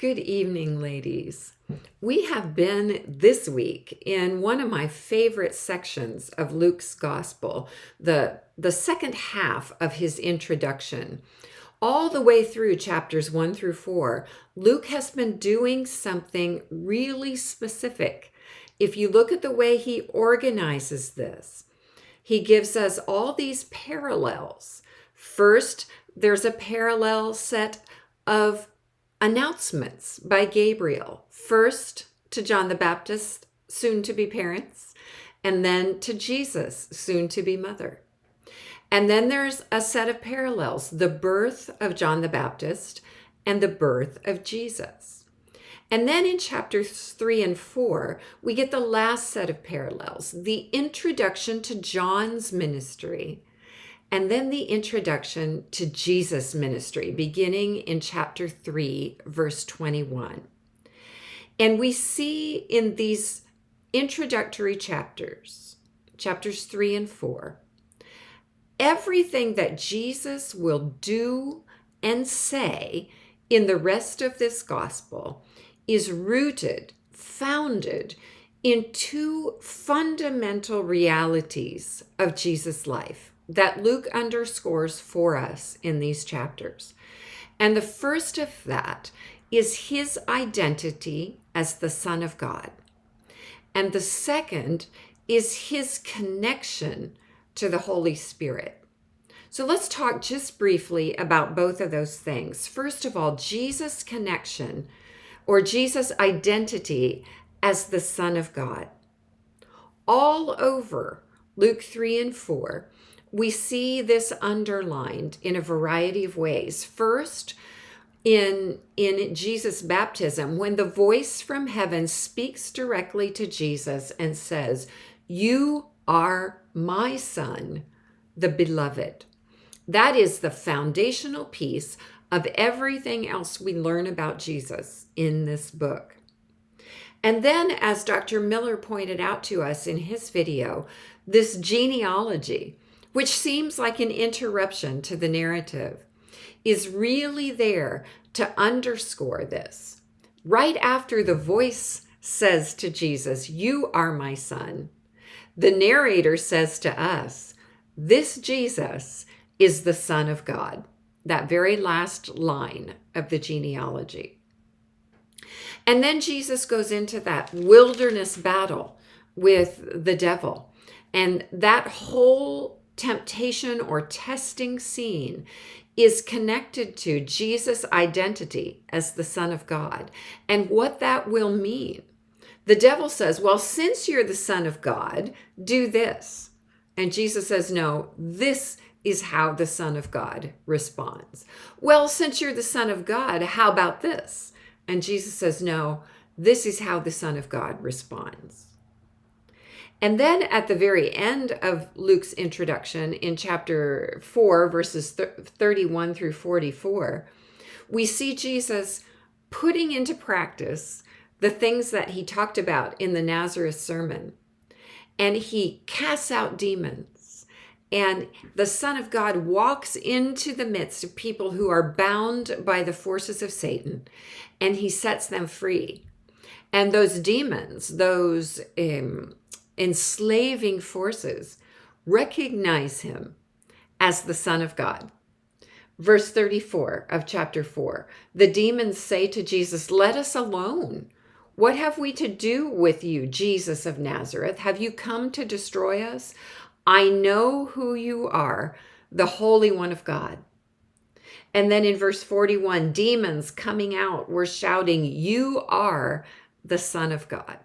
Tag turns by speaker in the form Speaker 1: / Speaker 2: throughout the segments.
Speaker 1: Good evening, ladies. We have been this week in one of my favorite sections of Luke's Gospel, the second half of his introduction. All the way through chapters 1 through 4, Luke has been doing something really specific. If you look at the way he organizes this, he gives us all these parallels. First, there's a parallel set of announcements by Gabriel, first to John the Baptist, soon to be parents, and then to Jesus, soon to be mother. And then there's a set of parallels, the birth of John the Baptist and the birth of Jesus. And then in chapters 3 and 4, we get the last set of parallels, the introduction to John's ministry, and then the introduction to Jesus' ministry, beginning in chapter 3, verse 21. And we see in these introductory chapters, chapters 3 and 4, everything that Jesus will do and say in the rest of this gospel is rooted, founded in two fundamental realities of Jesus' life that Luke underscores for us in these chapters. And the first of that is his identity as the Son of God. And the second is his connection to the Holy Spirit. So let's talk just briefly about both of those things. First of all, Jesus' connection or Jesus' identity as the Son of God. All over Luke 3 and 4, we see this underlined in a variety of ways. First, in Jesus' baptism, when the voice from heaven speaks directly to Jesus and says, "You are my Son, the beloved." That is the foundational piece of everything else we learn about Jesus in this book. And then, as Dr. Miller pointed out to us in his video, this genealogy, which seems like an interruption to the narrative, is really there to underscore this. Right after the voice says to Jesus, "You are my Son," the narrator says to us, "This Jesus is the Son of God." That very last line of the genealogy. And then Jesus goes into that wilderness battle with the devil. And that whole temptation or testing scene is connected to Jesus' identity as the Son of God and what that will mean. The devil says, "Well, since you're the Son of God, do this." And Jesus says, "No, this is how the Son of God responds." "Well, since you're the Son of God, how about this?" And Jesus says, "No, this is how the Son of God responds." And then at the very end of Luke's introduction in chapter 4, verses 31 through 44, we see Jesus putting into practice the things that he talked about in the Nazareth sermon. And he casts out demons. And the Son of God walks into the midst of people who are bound by the forces of Satan, and he sets them free. And those demons, those enslaving forces, recognize him as the Son of God. Verse 34 of chapter 4, the demons say to Jesus, "Let us alone. What have we to do with you, Jesus of Nazareth? Have you come to destroy us? I know who you are, the Holy One of God." And then in verse 41, demons coming out were shouting, "You are the Son of God."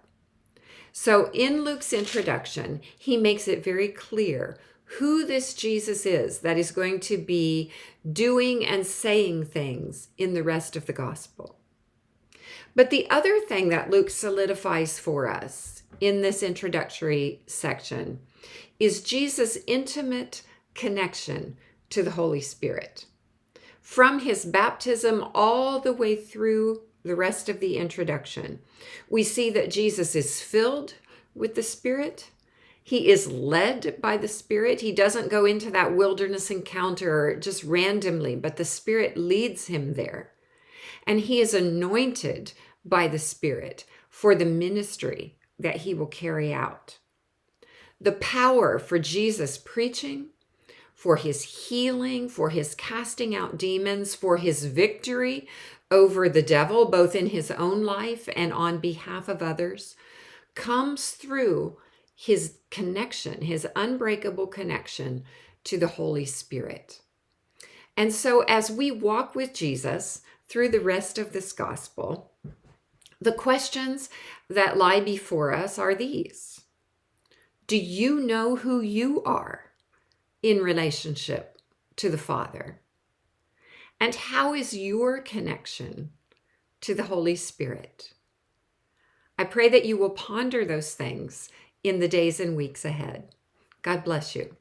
Speaker 1: So in Luke's introduction, he makes it very clear who this Jesus is that is going to be doing and saying things in the rest of the gospel. But the other thing that Luke solidifies for us in this introductory section is Jesus' intimate connection to the Holy Spirit. From his baptism all the way through the rest of the introduction, we see that Jesus is filled with the Spirit. He is led by the Spirit. He doesn't go into that wilderness encounter just randomly, but the Spirit leads him there. and he is anointed by the Spirit for the ministry that he will carry out. The power for Jesus' preaching, for his healing, for his casting out demons, for his victory over the devil, both in his own life and on behalf of others, comes through his connection, his unbreakable connection to the Holy Spirit. And so as we walk with Jesus through the rest of this gospel, the questions that lie before us are these. Do you know who you are in relationship to the Father? And how is your connection to the Holy Spirit? I pray that you will ponder those things in the days and weeks ahead. God bless you.